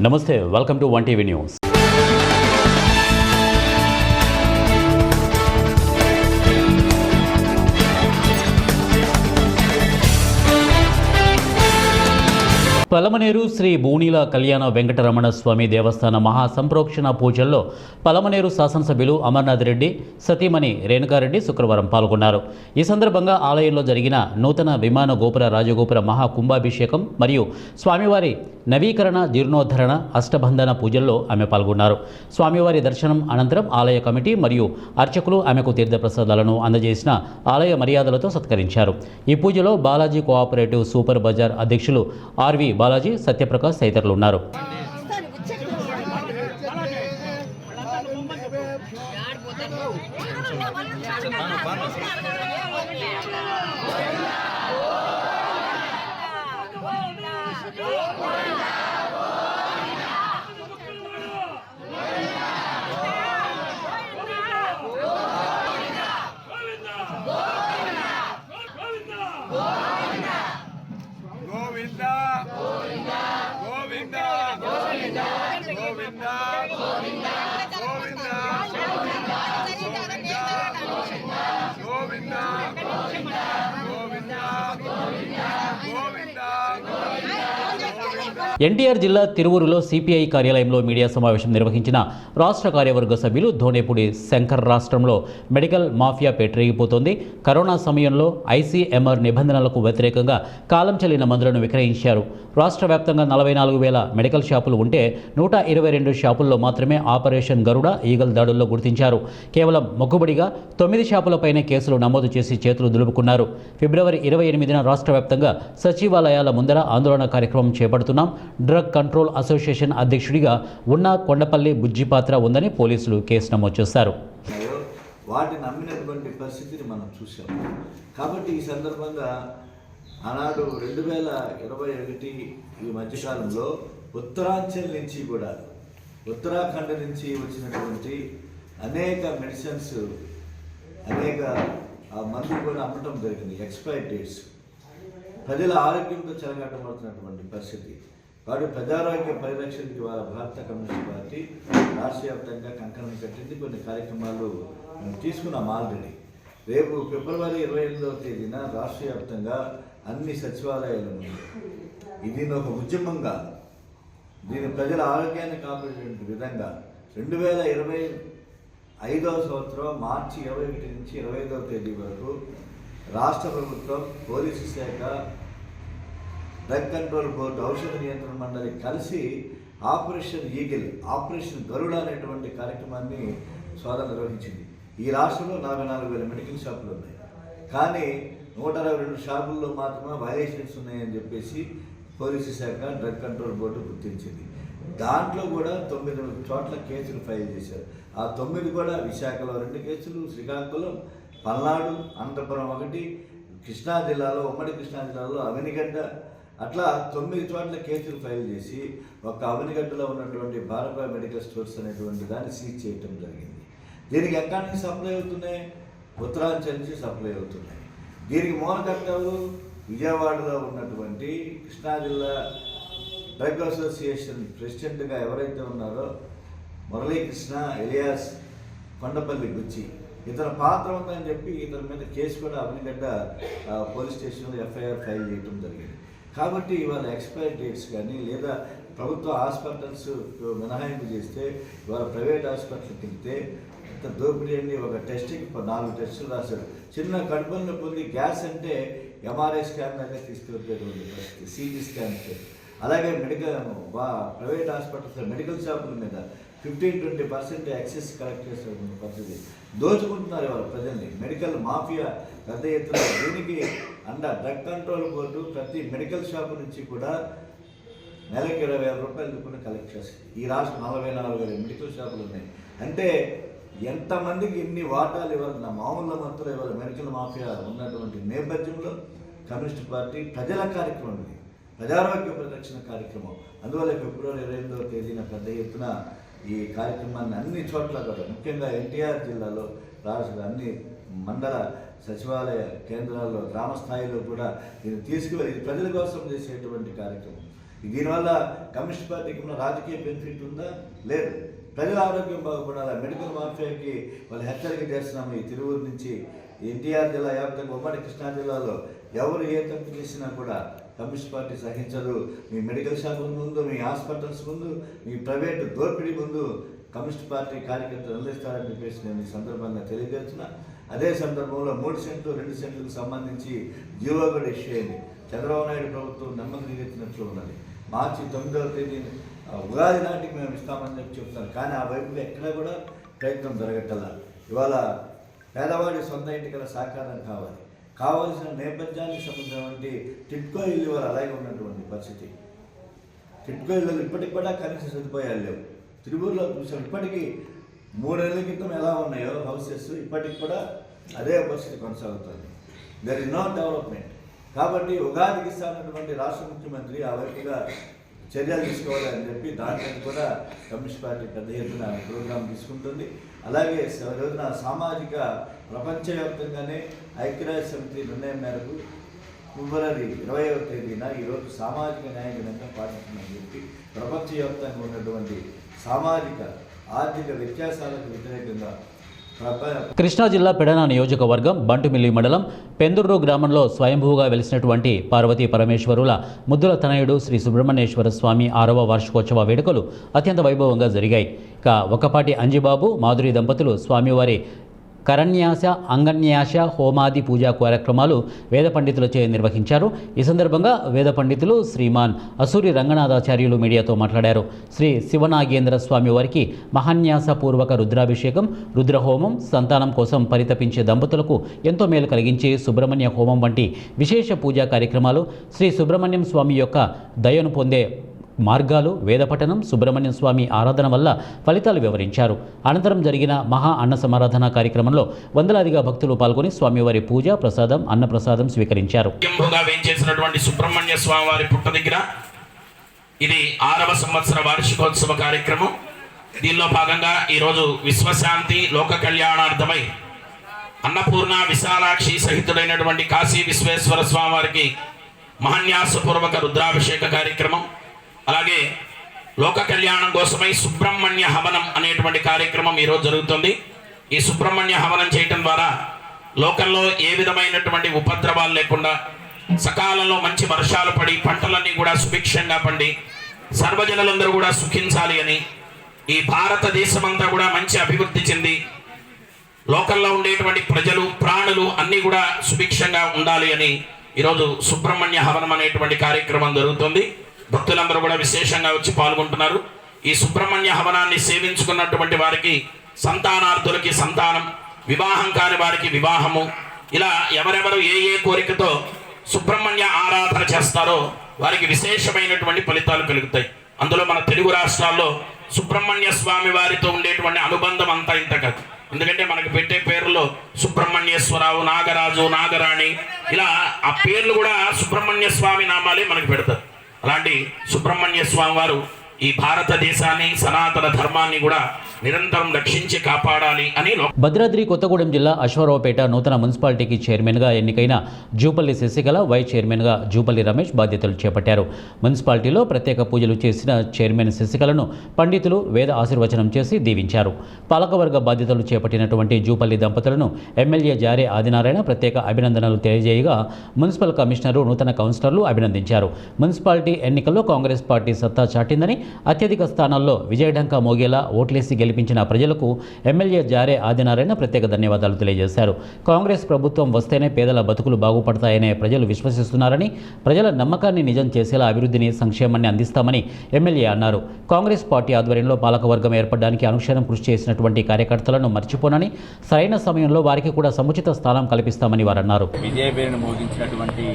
నమస్తే, welcome to 1 TV news. Palamaneru Shri బూనీల కళ్యాణ వెంకటరమణ స్వామి దేవస్థాన మహాసంప్రోక్షణ పూజల్లో పలమనేరు శాసనసభ్యులు అమర్నాథ్ రెడ్డి సతీమణి రేణుకారెడ్డి శుక్రవారం పాల్గొన్నారు. ఈ సందర్భంగా ఆలయంలో జరిగిన నూతన విమాన గోపుర రాజగోపుర మహాకుంభాభిషేకం మరియు స్వామివారి నవీకరణ జీర్ణోద్ధరణ అష్టబంధన పూజల్లో ఆమె పాల్గొన్నారు. స్వామివారి దర్శనం అనంతరం ఆలయ కమిటీ మరియు అర్చకులు ఆమెకు తీర్థప్రసాదాలను అందజేసిన ఆలయ మర్యాదలతో సత్కరించారు. ఈ పూజలో బాలాజీ కోఆపరేటివ్ సూపర్ బజార్ అధ్యక్షులు ఆర్వి బాలాజీ, సత్యప్రకాష్ తదితరులు ఉన్నారు. ఎన్టీఆర్ జిల్లా తిరువూరులో సిపిఐ కార్యాలయంలో మీడియా సమావేశం నిర్వహించిన రాష్ట్ర కార్యవర్గ సభ్యులు ధోనేపూడి శంకర్ రాష్ట్రంలో మెడికల్ మాఫియా పెట్టిరిగిపోతోంది. కరోనా సమయంలో ఐసీఎంఆర్ నిబంధనలకు వ్యతిరేకంగా కాలం చెల్లిన మందులను విక్రయించారు. రాష్ట్ర వ్యాప్తంగా 44,000 మెడికల్ షాపులు ఉంటే 122 షాపుల్లో మాత్రమే ఆపరేషన్ గరుడ, ఈగల్ దాడుల్లో గుర్తించారు. కేవలం మొక్కుబడిగా 9 షాపులపైనే కేసులు నమోదు చేసి చేతులు దులుపుకున్నారు. ఫిబ్రవరి 28న రాష్ట్ర వ్యాప్తంగా సచివాలయాల ముందర ఆందోళన కార్యక్రమం చేపడుతున్నాం. డ్రగ్ కంట్రోల్ అసోసియేషన్ అధ్యక్షుడిగా ఉన్న కొండపల్లి బుజ్జిపాత్ర ఉందని పోలీసులు కేసు నమోదు చేశారు. వాటిని నమ్మినటువంటి పరిస్థితిని మనం చూసాం. కాబట్టి ఈ సందర్భంగా ఆనాడు 2021 ఈ మధ్యకాలంలో ఉత్తరాంచల్ నుంచి కూడా ఉత్తరాఖండ్ నుంచి వచ్చినటువంటి అనేక మెడిసిన్స్, అనేక మందులు కూడా అమ్మటం జరిగింది. ఎక్స్పైరీ డేట్స్ ప్రజల ఆరోగ్యంతో చెలగాటమవుతున్నటువంటి పరిస్థితి. వాటి ప్రజారోగ్య పరిరక్షణకి వాళ్ళ భారత కమ్యూనిస్ట్ పార్టీ రాష్ట్ర వ్యాప్తంగా కంకణం కట్టింది. కొన్ని కార్యక్రమాలు మేము తీసుకున్నాం ఆల్రెడీ. రేపు ఫిబ్రవరి 28వ తేదీన రాష్ట్ర వ్యాప్తంగా అన్ని సచివాలయాల ముందు ఇది ఒక ఉద్యమంగా, దీని ప్రజల ఆరోగ్యాన్ని కాపాడేటువంటి విధంగా 2025వ సంవత్సరం మార్చి 21 నుంచి 25వ తేదీ వరకు రాష్ట్ర ప్రభుత్వం, పోలీసు శాఖ, డ్రగ్ కంట్రోల్ బోర్డు, ఔషధ నియంత్రణ మండలి కలిసి ఆపరేషన్ ఈగిల్, ఆపరేషన్ గరుడ అనేటువంటి కార్యక్రమాన్ని స్వాధీనం నిర్వహించింది. ఈ రాష్ట్రంలో 44,000 మెడికల్ షాపులు ఉన్నాయి. కానీ 122 షాపుల్లో మాత్రమే వైలేషన్స్ ఉన్నాయని చెప్పేసి పోలీసు శాఖ, డ్రగ్ కంట్రోల్ బోర్డు గుర్తించింది. దాంట్లో కూడా 9 చోట్ల కేసులు ఫైల్ చేశారు. ఆ 9 కూడా విశాఖలో 2 కేసులు, శ్రీకాకుళం, పల్నాడు, అనంతపురం 1, కృష్ణా జిల్లాలో, ఉమ్మడి కృష్ణా జిల్లాలో అవనిగడ్డ, అట్లా 9 చోట్ల కేసులు ఫైల్ చేసి ఒక అవనిగడ్డలో ఉన్నటువంటి భారత మెడికల్ స్టోర్స్ అనేటువంటి దాన్ని సీజ్ చేయటం జరిగింది. దీనికి ఎక్కడి నుంచి సప్లై అవుతున్నాయి? ఉత్తరాంచల్ నుంచి సప్లై అవుతున్నాయి. దీనికి మూలకర్తలు విజయవాడలో ఉన్నటువంటి కృష్ణా జిల్లా డ్రగ్ అసోసియేషన్ ప్రెసిడెంట్గా ఎవరైతే ఉన్నారో మురళీకృష్ణ ఎలియాస్ కొండపల్లి గుచ్చి, ఇతని పాత్ర ఉందని చెప్పి ఇతని మీద కేసు కూడా అవనిగడ్డ పోలీస్ స్టేషన్లో ఎఫ్ఐఆర్ ఫైల్ చేయడం జరిగింది. కాబట్టి ఇవాళ ఎక్స్పైరీ డేట్స్ కానీ లేదా ప్రభుత్వ హాస్పిటల్స్ మినహాయింపు చేస్తే ఇవాళ ప్రైవేట్ హాస్పిటల్కి వెళ్తే ఇంత దోపిడీ అండి. ఒక టెస్ట్కి 4 టెస్టులు రాశారు. చిన్న కడుపులో పొంది గ్యాస్ అంటే ఎంఆర్ఐ స్కాన్ దగ్గర తీసుకెళ్ళిపోయేటువంటి పరిస్థితి, సిటీ స్కాన్. అలాగే ప్రైవేట్ హాస్పిటల్స్ మెడికల్ షాపుల మీద 15-20% ఎక్సెస్ కలెక్ట్ చేసేటువంటి పరిస్థితి. దోచుకుంటున్నారు ఇవాళ ప్రజల్ని. మెడికల్ మాఫియా పెద్ద ఎత్తున. దీనికి డ్రగ్ కంట్రోల్ బోర్డు ప్రతి మెడికల్ షాపు నుంచి కూడా నెలకి 20,000 రూపాయలు కూడా కలెక్ట్ చేస్తుంది. ఈ రాష్ట్రం 44,000 మెడికల్ షాపులు ఉన్నాయి. అంటే ఎంతమందికి ఎన్ని వాటాలు ఇవ్వాలి? మామూలు మొత్తంలో ఇవాళ మెడికల్ మాఫియా ఉన్నటువంటి నేపథ్యంలో కమ్యూనిస్ట్ పార్టీ ప్రజల కార్యక్రమం ఇది, ప్రజారోగ్య పరిరక్షణ కార్యక్రమం. అందువల్ల ఫిబ్రవరి 28వ తేదీన పెద్ద ఎత్తున ఈ కార్యక్రమాన్ని అన్ని చోట్ల కూడా, ముఖ్యంగా ఎన్టీఆర్ జిల్లాలో రాష్ట్ర అన్ని మండల సచివాలయ కేంద్రాల్లో, గ్రామ స్థాయిలో కూడా దీన్ని తీసుకువెళ్ళి ప్రజల కోసం చేసేటువంటి కార్యక్రమం. దీనివల్ల కమ్యూనిస్ట్ పార్టీకి ఉన్న రాజకీయ బెనిఫిట్ ఉందా? లేదు. ప్రజల ఆరోగ్యం బాగుపడాలి. మెడికల్ మాఫియాకి వాళ్ళు హెచ్చరిక చేస్తున్నాము. ఈ తిరువూరు నుంచి ఎన్టీఆర్ జిల్లా వ్యాప్తంగా ఉమ్మడి కృష్ణా జిల్లాలో ఎవరు ఏ తప్పు చేసినా కూడా కమ్యూనిస్ట్ పార్టీ సహించదు. మీ మెడికల్ షాపుల ముందు, మీ హాస్పిటల్స్ ముందు, మీ ప్రైవేటు దోపిడీ ముందు కమ్యూనిస్ట్ పార్టీ కార్యకర్తలు నిలదీస్తారని చెప్పేసి నేను ఈ సందర్భంగా తెలియజేస్తున్నా. అదే సందర్భంలో 3 సెంట్లు 2 సెంట్లకు సంబంధించి జీవో కూడా ఇష్యూ అయింది. చంద్రబాబు నాయుడు ప్రభుత్వం నెమ్మది నిగెత్తినట్లు ఉన్నది. మార్చి 9వ తేదీ ఉగాది నాటికి మేము ఇస్తామని చెప్తున్నారు. కానీ ఆ వైపులో ఎక్కడా కూడా ప్రయత్నం జరగట్టల్లా. ఇవాళ పేదవాడి సొంత ఇంటికల సహకారం కావాల్సిన నేపథ్యానికి సంబంధించినటువంటి టిట్కో ఇల్లు వాళ్ళు అలాగే ఉన్నటువంటి పరిస్థితి. టిట్కో ఇళ్ళు ఇప్పటికి కూడా కనీస సదుపాయాలు లేవు. తిరువూరులో చూసాం, ఇప్పటికీ 3 నెలల క్రితం ఎలా ఉన్నాయో హౌసెస్ ఇప్పటికి కూడా అదే పరిస్థితి కొనసాగుతుంది. There is no development. కాబట్టి ఉగాదికి ఇస్తానటువంటి రాష్ట్ర ముఖ్యమంత్రి ఆ వైపుగా చర్యలు తీసుకోవాలని చెప్పి దాంట్లో కూడా కమ్యూనిస్ట్ పార్టీ పెద్ద ఎత్తున ప్రోగ్రాం తీసుకుంటుంది. అలాగే రోజున సామాజిక ప్రపంచవ్యాప్తంగానే ఐక్యరాజ్య సమితి నిర్ణయం మేరకు ఫిబ్రవరి 20వ తేదీన ఈరోజు సామాజిక న్యాయ దినంగా పాటిస్తుందని చెప్పి ప్రపంచవ్యాప్తంగా ఉన్నటువంటి సామాజిక ఆర్థిక వ్యత్యాసాలకు వ్యతిరేకంగా కృష్ణా జిల్లా పెడన నియోజకవర్గం బంటుమిల్లి మండలం పెందుర్రు గ్రామంలో స్వయంభూగా వెలిసినటువంటి పార్వతీ పరమేశ్వరుల ముద్దుల తనయుడు శ్రీ సుబ్రహ్మణ్యేశ్వర స్వామి 6వ వార్షికోత్సవ వేడుకలు అత్యంత వైభవంగా జరిగాయి. ఇక ఒకపాటి అంజిబాబు మాధురి దంపతులు స్వామివారి కరణ్యాస అంగన్యాస హోమాది పూజా కార్యక్రమాలు వేద పండితులచే నిర్వహించారు. ఈ సందర్భంగా వేద పండితులు శ్రీమాన్ అసూరి రంగనాథాచార్యులు మీడియాతో మాట్లాడారు. శ్రీ శివనాగేంద్ర స్వామి వారికి మహాన్యాసపూర్వక రుద్రాభిషేకం, రుద్రహోమం, సంతానం కోసం పరితపించే దంపతులకు ఎంతో మేలు కలిగించే సుబ్రహ్మణ్య హోమం వంటి విశేష పూజా కార్యక్రమాలు, శ్రీ సుబ్రహ్మణ్యం స్వామి యొక్క దయను పొందే మార్గాలు, వేదపఠనం, సుబ్రహ్మణ్య స్వామి ఆరాధన వల్ల ఫలితాలు వివరించారు. అనంతరం జరిగిన మహా అన్న సమారాధన కార్యక్రమంలో వందలాదిగా భక్తులు పాల్గొని స్వామివారి పూజ, ప్రసాదం, అన్నప్రసాదం స్వీకరించారు. వేయించేసినటువంటి సుబ్రహ్మణ్య స్వామి వారి పుట్ట దగ్గర ఇది 6వ సంవత్సర వార్షికోత్సవ కార్యక్రమం. దీనిలో భాగంగా ఈరోజు విశ్వశాంతి లోక కళ్యాణార్థమై అన్నపూర్ణ విశాలాక్షి సహితుడైనటువంటి కాశీ విశ్వేశ్వర స్వామి వారికి మహాన్యాసపూర్వక రుద్రాభిషేక కార్యక్రమం, అలాగే లోక కళ్యాణం కోసమై సుబ్రహ్మణ్య హవనం అనేటువంటి కార్యక్రమం ఈరోజు జరుగుతుంది. ఈ సుబ్రహ్మణ్య హవనం చేయటం ద్వారా లోకంలో ఏ విధమైనటువంటి ఉపద్రవాలు లేకుండా సకాలంలో మంచి వర్షాలు పడి పంటలన్నీ కూడా సుభిక్షంగా పండి సర్వజనులందరూ కూడా సుఖించాలి అని, ఈ భారతదేశమంతా కూడా మంచి అభివృద్ధి చెంది లోకంలో ఉండేటువంటి ప్రజలు ప్రాణులు అన్నీ కూడా సుభిక్షంగా ఉండాలి అని ఈరోజు సుబ్రహ్మణ్య హవనం అనేటువంటి కార్యక్రమం జరుగుతుంది. భక్తులందరూ కూడా విశేషంగా వచ్చి పాల్గొంటున్నారు. ఈ సుబ్రహ్మణ్య హవనాన్ని సేవించుకున్నటువంటి వారికి సంతానార్థులకి సంతానం, వివాహం కాని వారికి వివాహము, ఇలా ఎవరెవరు ఏ ఏ కోరికతో సుబ్రహ్మణ్య ఆరాధన చేస్తారో వారికి విశేషమైనటువంటి ఫలితాలు కలుగుతాయి. అందులో మన తెలుగు రాష్ట్రాల్లో సుబ్రహ్మణ్య స్వామి వారితో ఉండేటువంటి అనుబంధం అంతా ఇంత కాదు. ఎందుకంటే మనకు పెట్టే పేర్లలో సుబ్రహ్మణ్యేశ్వరరావు, నాగరాజు, నాగరాణి, ఇలా ఆ పేర్లు కూడా సుబ్రహ్మణ్య స్వామి నామాలే మనకు పెడతారు. అలాంటి సుబ్రహ్మణ్య స్వామి వారు ఈ భారతదేశాన్ని, సనాతన ధర్మాన్ని కూడా నిరంతరం రక్షించి కాపాడాలి అని. భద్రాద్రి కొత్తగూడెం జిల్లా అశ్వారావుపేట నూతన మున్సిపాలిటీకి చైర్మన్గా ఎన్నికైన జూపల్లి శశికళ, వైస్ చైర్మన్గా జూపల్లి రమేష్ బాధ్యతలు చేపట్టారు. మున్సిపాలిటీలో ప్రత్యేక పూజలు చేసిన చైర్మన్ శశికళను పండితులు వేద ఆశీర్వచనం చేసి దీవించారు. పాలకవర్గ బాధ్యతలు చేపట్టినటువంటి జూపల్లి దంపతులను ఎమ్మెల్యే జారే ఆదినారాయణ ప్రత్యేక అభినందనలు తెలియజేయగా మున్సిపల్ కమిషనరు, నూతన కౌన్సిలర్లు అభినందించారు. మున్సిపాలిటీ ఎన్నికల్లో కాంగ్రెస్ పార్టీ సత్తా చాటిందని, అత్యధిక స్థానాల్లో విజయఢంకా మోగేలా ఓట్లేసి గెలిపించిన ప్రజలకు ఎమ్మెల్యే జారే ఆదినారాయణ ప్రత్యేక ధన్యవాదాలు తెలియజేశారు. కాంగ్రెస్ ప్రభుత్వం వస్తేనే పేదల బతుకులు బాగుపడతాయనే ప్రజలు విశ్వసిస్తున్నారని, ప్రజల నమ్మకాన్ని నిజం చేసేలా అభివృద్ధిని, సంక్షేమాన్ని అందిస్తామని ఎమ్మెల్యే అన్నారు. కాంగ్రెస్ పార్టీ ఆధ్వర్యంలో పాలకవర్గం ఏర్పడడానికి అనుక్షణం కృషి చేసినటువంటి కార్యకర్తలను మర్చిపోనని, సరైన సమయంలో వారికి కూడా సముచిత స్థానం కల్పిస్తామని వారు అన్నారు. విజయపేరును మోగించినటువంటి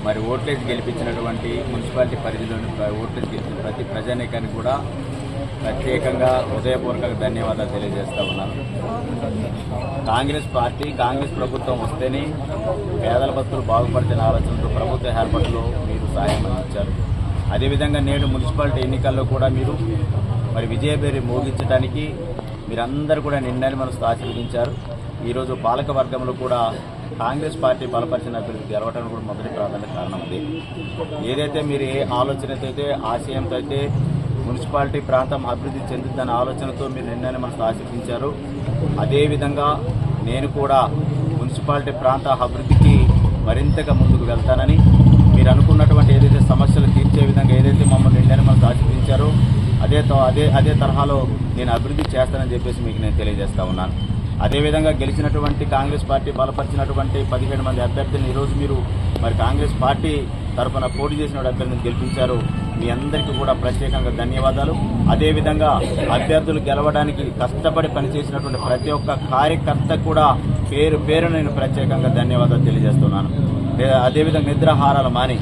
మరి ఓట్లేసి గెలిపించినటువంటి మున్సిపాలిటీ పరిధిలోని ఓట్లేసి గెలిచిన ప్రతి ప్రజానీకానికి కూడా ప్రత్యేకంగా హృదయపూర్వక ధన్యవాదాలు తెలియజేస్తా ఉన్నాను. కాంగ్రెస్ పార్టీ, కాంగ్రెస్ ప్రభుత్వం వస్తేనే పేదల బతుకులు బాగుపడిన ఆలోచనతో ప్రభుత్వ ఏర్పాటులో మీరు సహాయం అందించారు. అదేవిధంగా నేడు మున్సిపాలిటీ ఎన్నికల్లో కూడా మీరు మరి విజయపేరు మోగించడానికి మీరందరూ కూడా నిండని మనసు ఆశీర్వదించారు. ఈరోజు పాలక వర్గంలో కూడా కాంగ్రెస్ పార్టీ బలపరిచిన అభ్యర్థి గెలవడానికి కూడా మొదటి ప్రాధాన్యత కారణం అది. ఏదైతే మీరు ఏ ఆలోచనతో అయితే ఆశయంతో అయితే మున్సిపాలిటీ ప్రాంతం అభివృద్ధి చెందుతుందనే ఆలోచనతో మీరు నిర్ణయాన్ని మనకు ఆశించారు, అదేవిధంగా నేను కూడా మున్సిపాలిటీ ప్రాంత అభివృద్ధికి మరింతగా ముందుకు వెళ్తానని, మీరు అనుకున్నటువంటి ఏదైతే సమస్యలు తీర్చే విధంగా ఏదైతే మమ్మల్ని నిర్ణయాన్ని మనకు ఆశించారో అదే తరహాలో నేను అభివృద్ధి చేస్తానని చెప్పేసి మీకు నేను తెలియజేస్తా ఉన్నాను. అదేవిధంగా గెలిచినటువంటి కాంగ్రెస్ పార్టీ బలపరిచినటువంటి 17 మంది అభ్యర్థులను ఈరోజు మీరు మరి కాంగ్రెస్ పార్టీ తరఫున పోటీ చేసిన అభ్యర్థులను గెలిపించారు. మీ అందరికీ కూడా ప్రత్యేకంగా ధన్యవాదాలు. అదేవిధంగా అభ్యర్థులు గెలవడానికి కష్టపడి పనిచేసినటువంటి ప్రతి ఒక్క కార్యకర్త కూడా పేరు నేను ప్రత్యేకంగా ధన్యవాదాలు తెలియజేస్తున్నాను. అదేవిధంగా నిద్రాహారాలు మాని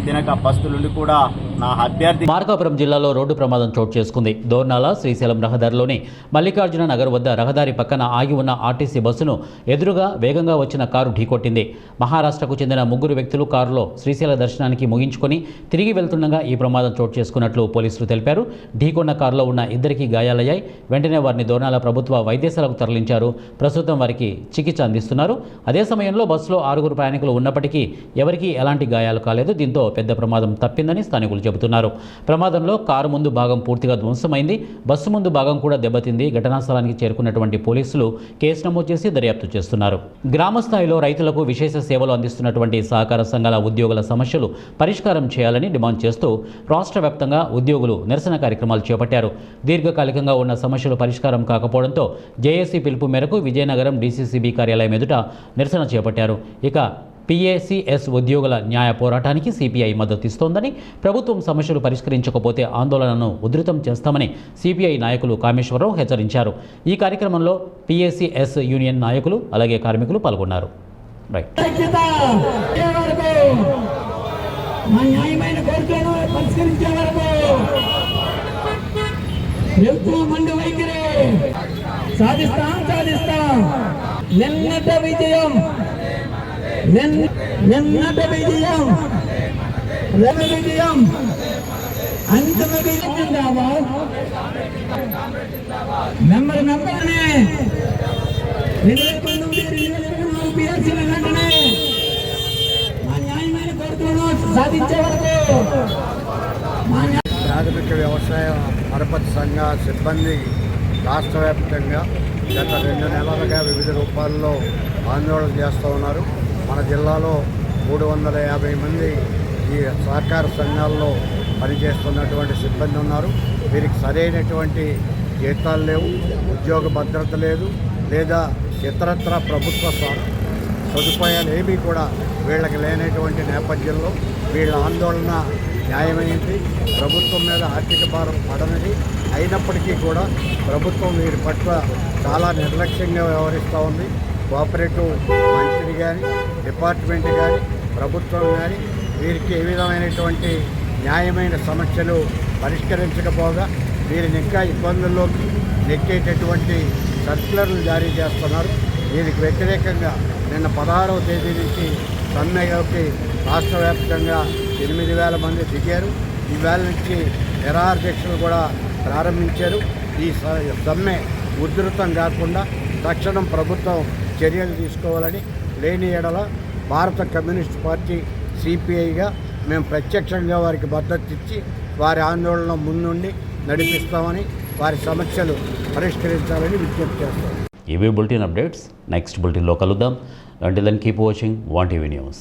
తినక పస్తులుండి కూడా నా అభ్యర్థి. మార్కాపురం జిల్లాలో రోడ్డు ప్రమాదం చోటు చేసుకుంది. దోర్నాల శ్రీశైలం రహదారిలోని మల్లికార్జున నగర్ వద్ద రహదారి పక్కన ఆగి ఉన్న ఆర్టీసీ బస్సును ఎదురుగా వేగంగా వచ్చిన కారు ఢీకొట్టింది. మహారాష్ట్రకు చెందిన 3 వ్యక్తులు కారులో శ్రీశైల దర్శనానికి ముగించుకొని తిరిగి వెళ్తుండగా ఈ ప్రమాదం చోటు చేసుకున్నట్లు పోలీసులు తెలిపారు. ఢీకొన్న కారులో ఉన్న 2కి గాయాలయ్యాయి. వెంటనే వారిని దోర్నాల ప్రభుత్వ వైద్యశాలకు తరలించారు. ప్రస్తుతం వారికి చికిత్స అందిస్తున్నారు. అదే సమయంలో బస్సులో 6 ప్రయాణికులు ఉన్నప్పటికీ ఎవరికీ ఎలాంటి గాయాలు కాలేదు. దీంతో పెద్ద ప్రమాదం తప్పిందని స్థానికులు చెబుతున్నారు. ప్రమాదంలో కారు ముందు భాగం పూర్తిగా ధ్వంసమైంది. బస్సు ముందు భాగం కూడా దెబ్బతింది. ఘటనా స్థలానికి చేరుకున్నటువంటి పోలీసులు కేసు నమోదు చేసి దర్యాప్తు చేస్తున్నారు. గ్రామ స్థాయిలో రైతులకు విశేష సేవలు అందిస్తున్నటువంటి సహకార సంఘాల ఉద్యోగుల సమస్యలు పరిష్కారం చేయాలని డిమాండ్ చేస్తూ రాష్ట్ర వ్యాప్తంగా ఉద్యోగులు నిరసన కార్యక్రమాలు చేపట్టారు. దీర్ఘకాలికంగా ఉన్న సమస్యలు పరిష్కారం కాకపోవడంతో జేఏసీ పిలుపు మేరకు విజయనగరం డీసీసీబీ కార్యాలయం ఎదుట నిరసన చేపట్టారు. ఇక PACS ఉద్యోగుల న్యాయ పోరాటానికి CPI మద్దతు ఇస్తోందని, ప్రభుత్వం సమస్యలు పరిష్కరించకపోతే ఆందోళనను ఉధృతం చేస్తామని CPI నాయకులు కామేశ్వరరావు హెచ్చరించారు. ఈ కార్యక్రమంలో PACS యూనియన్ నాయకులు అలాగే కార్మికులు పాల్గొన్నారు. నిన్నటి విజయం అంతిమ విజయం మెంబర్ని 2019 PSCల వెంటనే మా న్యాయమైన కోరికలను సాధించే వరకు ప్రాథమిక వ్యవసాయ పరపతి సంఘ సిబ్బంది రాష్ట్ర వ్యాప్తంగా గత 2 నెలలుగా వివిధ రూపాల్లో ఆందోళన చేస్తూ ఉన్నారు. మన జిల్లాలో 350 మంది ఈ సహకార సంఘాల్లో పనిచేస్తున్నటువంటి సిబ్బంది ఉన్నారు. వీరికి సరైనటువంటి జీతాలు లేవు, ఉద్యోగ భద్రత లేదు, లేదా ఇతరత్ర ప్రభుత్వ సదుపాయాలు ఏమీ కూడా వీళ్ళకి లేనటువంటి నేపథ్యంలో వీళ్ళ ఆందోళన న్యాయమైంది. ప్రభుత్వం మీద ఆర్థిక భారం పడనిది అయినప్పటికీ కూడా ప్రభుత్వం వీరి పట్ల చాలా నిర్లక్ష్యంగా వ్యవహరిస్తూ ఉంది. కోఆపరేటివ్ మంత్రి కానీ, డిపార్ట్మెంట్ కానీ, ప్రభుత్వం కానీ వీరికి ఏ విధమైనటువంటి న్యాయమైన సమస్యలు పరిష్కరించకపోగా వీరిని ఇంకా ఇబ్బందుల్లోకి నెక్కేటటువంటి సర్క్యులర్లు జారీ చేస్తున్నారు. దీనికి వ్యతిరేకంగా నిన్న 16వ తేదీ నుంచి సమ్మెకి రాష్ట్ర వ్యాప్తంగా 8,000 మంది దిగారు. ఈవేళ నుంచి నిరాహార దీక్షలు కూడా ప్రారంభించారు. ఈ సమ్మె ఉధృతం కాకుండా తక్షణం ప్రభుత్వం చర్యలు తీసుకోవాలని, లేని ఎడల భారత కమ్యూనిస్ట్ పార్టీ CPIగా మేము ప్రత్యక్షంగా వారికి మద్దతు ఇచ్చి వారి ఆందోళన ముందుండి నడిపిస్తామని, వారి సమస్యలు పరిష్కరించాలని విజ్ఞప్తి చేస్తాం. ఇవే బులెటిన్ అప్డేట్స్. నెక్స్ట్ బులెటిన్లో కలుద్దాం. Until then, keep watching One TV News.